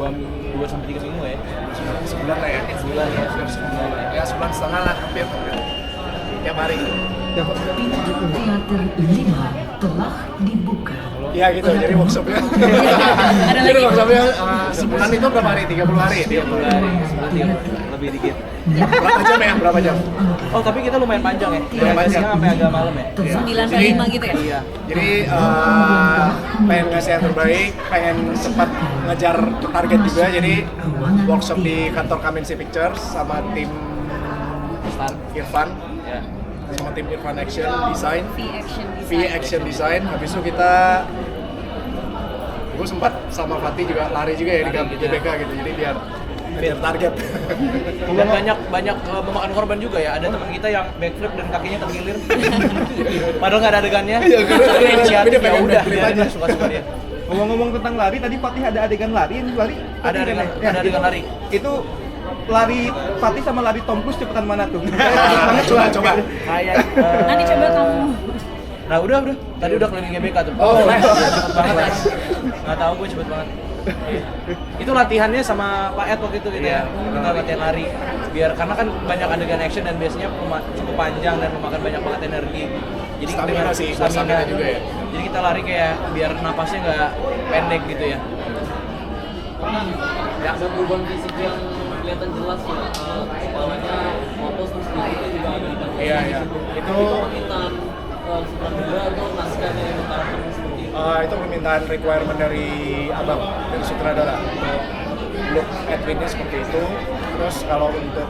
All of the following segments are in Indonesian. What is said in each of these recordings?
2 sampai 3 minggu ya. Sebulan lah ya. Sebulan ya, sebulan ya. Ya sebulan setengah lah hampir. Tiap hari. Pintu teater 5 telah dibuka. Iya gitu, jadi workshopnya. Ada Jadi lagi. workshopnya sebulan itu berapa hari? 30 hari? 30 hari, sebulan 30, lebih dikit. Berapa jam ya? Berapa jam? Oh tapi kita lumayan panjang ya? Lumayan panjang. Siang sampai agak malam ya? 9 sampai 5 gitu ya? Iya. Jadi pengen ngasih yang terbaik, pengen cepat ngejar target juga. Jadi workshop di kantor Kamensi Pictures sama tim Irfan, Ya. sama tim Irfan Action Design, V Action Design. Habis itu kita, gue sempat sama Fatih juga lari juga ya di GBK gitu. Jadi biar target. Dan banyak memakan korban juga ya. Ada teman kita yang backflip dan kakinya tergilir. Padahal nggak ada adegannya. Iya, Tapi inisiatif ya pengen udah, backflip biarin aja. lah, suka-suka dia. Ngomong-ngomong tentang lari, tadi Fatih ada adegan lari, Ada adegan lari. Itu lari Fatih sama lari Tom Cruise cepetan mana tuh? Coba. Kayak Nanti coba kamu. Nah udah. Tadi udah keliling GBK tuh. Oh, flash. Cepet banget. Nggak tahu gue cepet banget. Itu latihannya sama Pak Ed waktu itu gitu ya. Kita latihan lari. Biar karena kan banyak adegan action dan biasanya cukup panjang dan memakan banyak banget energi. Jadi Stamina sih, stamina juga ya. Jadi kita lari kayak biar napasnya nggak pendek gitu ya. Ya, ada perubahan fisik yang kelihatan jelas ya, kepalanya fokus terus itu juga ada di bagian. Iya. Itu Permintaan sutradara atau naskahnya yang karakternya seperti itu. itu permintaan requirement dari abang, dari sutradara. Look Edwinnya seperti itu. Terus kalau untuk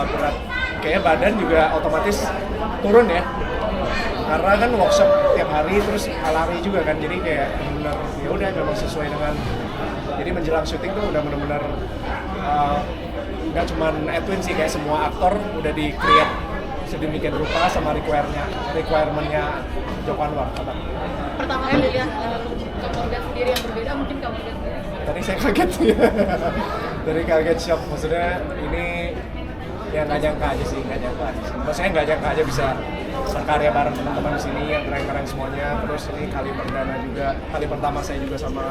berat, kayaknya badan juga otomatis turun ya. Karena kan workshop tiap hari terus lari juga kan, jadi kayak benar ya udah memang sesuai dengan. Jadi menjelang syuting tuh udah benar-benar nggak cuman Edwin sih, kayak semua aktor udah di create sedemikian rupa sama requirementnya Joko Anwar. Pertama kali lihat Kak Morgan sendiri yang berbeda, mungkin Kak Morgan sendiri. Tadi saya kaget ya. Dari kaget shock, maksudnya ini ya nggak nyangka aja sih. Maksudnya nggak nyangka aja bisa berkarya bareng teman-teman di sini yang keren-keren semuanya. Terus ini kali perdana juga, kali pertama saya juga sama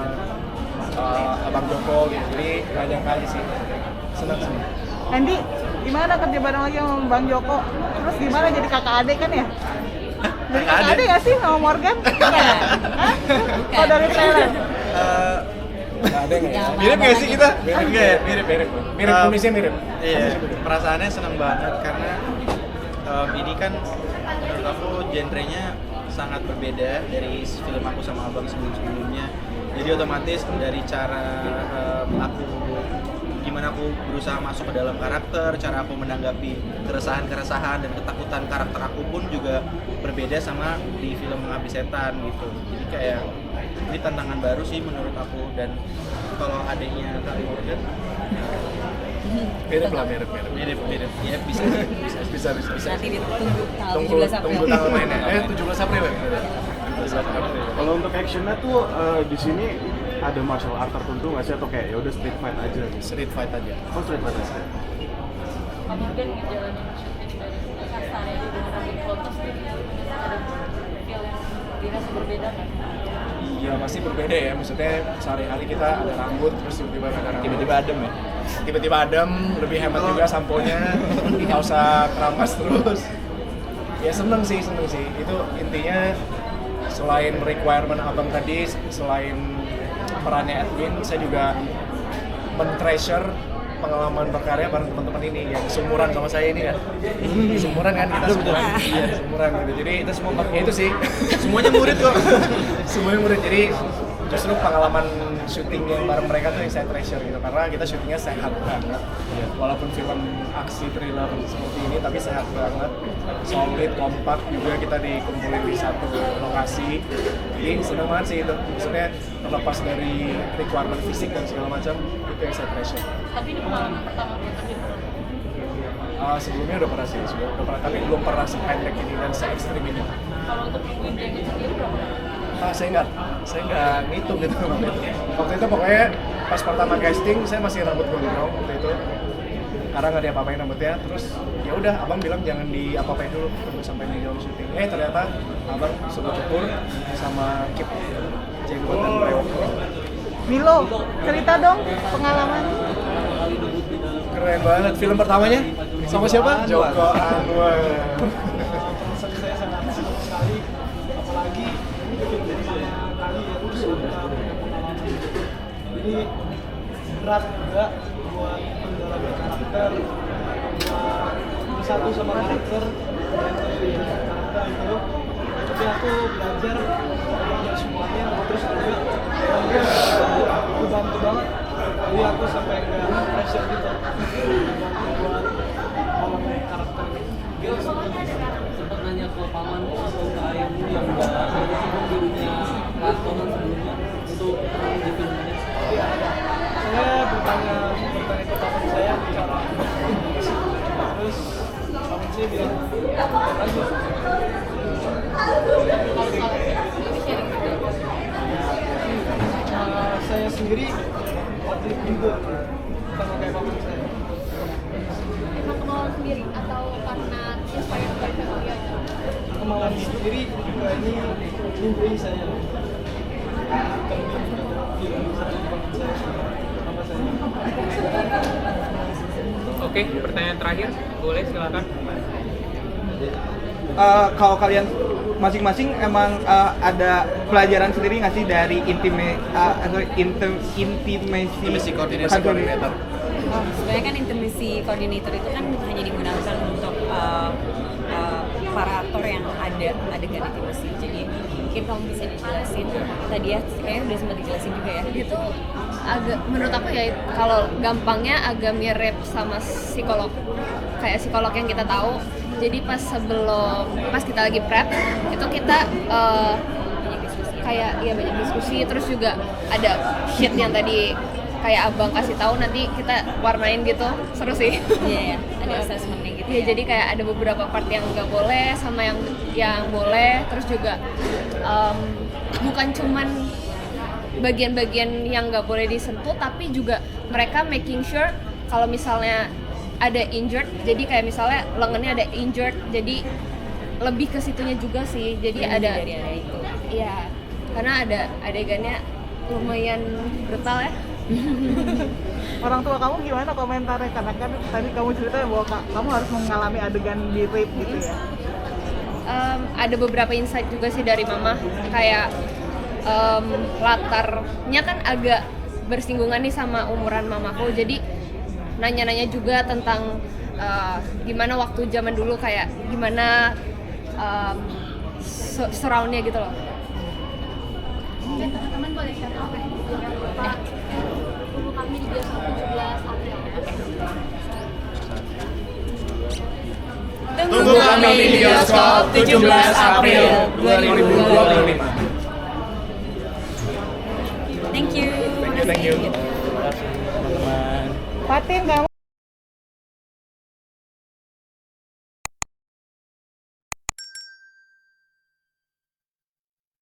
Abang Joko gitu. Jadi nggak nyangka aja sih. Senang sih. Andy, gimana kerja bareng lagi sama Bang Joko? Terus gimana jadi kakak adik kan ya? Jadi kakak adik nggak sih sama Morgan? Hah? Oh dari trailer? Nggak ada nggak ya? Mirip nggak sih kita? Mirip. Kumisnya mirip. Iya, perasaannya senang banget karena ini kan menurut aku genrenya sangat berbeda dari film aku sama Abang sebelum-sebelumnya. Jadi otomatis dari cara gimana aku berusaha masuk ke dalam karakter, cara aku menanggapi keresahan-keresahan dan ketakutan karakter aku pun juga berbeda sama di film Mengabdi Setan gitu. Jadi kayak ini tantangan baru sih menurut aku. Dan kalau adiknya Kak Morgan Mirip lah, mirip. ya bisa. Nanti ditunggu tanggal Tunggu 17 April. tanggal mainnya. 17 April ya? Kalau untuk actionnya tuh di sini ada martial art tertentu nggak sih, atau kayak ya udah street fight aja gitu? Street fight aja. Oh, street fight aja. Kak Morgan ngejalanin syuting dari kasarnya di Running Photos, ada feel yang dirasa berbeda kan? Iya pasti berbeda ya, maksudnya sehari-hari kita ada rambut, terus tiba-tiba ada rambut. Tiba-tiba adem ya. Tiba-tiba adem, lebih hemat juga samponya, nggak usah keramas terus. Ya seneng sih. Itu intinya selain requirement abang tadi, selain perannya Edwin, saya juga men-treasure pengalaman berkarya bareng teman-teman ini yang seumuran sama saya ini kan. Seumuran kan kita semua. Iya, seumuran gitu. Jadi kita semua ya itu sih. Semuanya murid kok. Semuanya murid. Jadi justru pengalaman syuting yang bareng mereka tuh yang saya treasure gitu, karena kita syutingnya sehat banget. Walaupun film aksi thriller seperti ini tapi sehat banget, solid, kompak, juga kita dikumpulin di satu lokasi. Jadi seneng banget sih itu, maksudnya terlepas dari requirement fisik dan segala macam, itu yang saya treasure. Tapi ini pengalaman pertama kita di Sebelumnya udah pernah sih, tapi belum pernah sependek ini dan se-ekstrim ini. Kalau untuk nungguin Jamie sendiri berapa? Saya nggak ngitung gitu waktu itu. Pokoknya pas pertama casting saya masih rambut gondrong waktu itu, karena nggak diapa-apain rambutnya. Terus ya udah abang bilang jangan diapa-apain dulu, tunggu sampai di dalam syuting. Ternyata abang suruh cukur sama keep jenggot dan brewok. Milo, cerita dong pengalaman. Keren banget. Film pertamanya sama siapa? Joko Anwar. Saya sangat senang sekali, apalagi ini film dari saya kali ya jadi berat juga buat mendalami karakter, bersatu sama karakter itu. Tapi aku belajar semuanya, terus juga bantu banget. Jadi aku sampai nggak pressure gitu buat ngomongin karakter. Sempat nanya ke paman atau ke ayahmu yang udah sebelum di dunia kartonan sebelumnya untuk di filmnya. Iya, saya bertanya ke paman saya bicara terus paman saya bilang lanjut. Saya sendiri atlet juga sama kayak paman saya. Emang kemauan sendiri atau karena inspired by family aja? Kemauan sendiri juga ini mimpi saya. Oke, pertanyaan terakhir, boleh silakan. Kalau kalian masing-masing emang ada pelajaran sendiri nggak sih dari Intimacy coordinator. Sebenarnya kan intimacy coordinator itu kan hanya digunakan untuk para aktor yang ada adegan intimacy. Jadi mungkin kamu bisa dijelasin tadi ya, kayaknya udah sempat dijelasin juga ya. Gitu. Agak menurut aku ya kalau gampangnya agak mirip sama psikolog. Kayak psikolog yang kita tahu. Jadi pas kita lagi prep itu kita kayak ya banyak diskusi, terus juga ada sheet yang tadi kayak abang kasih tahu, nanti kita warnain gitu, seru sih. Iya, ada assessment-nya gitu. Ya, jadi kayak ada beberapa part yang nggak boleh sama yang boleh, terus juga bukan cuman bagian-bagian yang nggak boleh disentuh, tapi juga mereka making sure kalau misalnya ada injured, jadi kayak misalnya lengannya ada injured, jadi lebih ke situnya juga sih. Jadi ada dari area itu. Iya, karena ada adegannya lumayan brutal ya. Orang tua kamu gimana komentarnya? Karena kan tadi kamu cerita bahwa kamu harus mengalami adegan di rape gitu ya. Ada beberapa insight juga sih dari mama, kayak latarnya kan agak bersinggungan nih sama umuran mamaku, jadi nanya-nanya juga tentang gimana waktu zaman dulu, kayak gimana surround-nya gitu loh. Mungkin teman-teman boleh share apa ya? Pak, tunggu kami di bioskop 17 April. Tunggu kami di bioskop 17 April 2025. Thank you. Thank you. Teman-teman. Fatin, kamu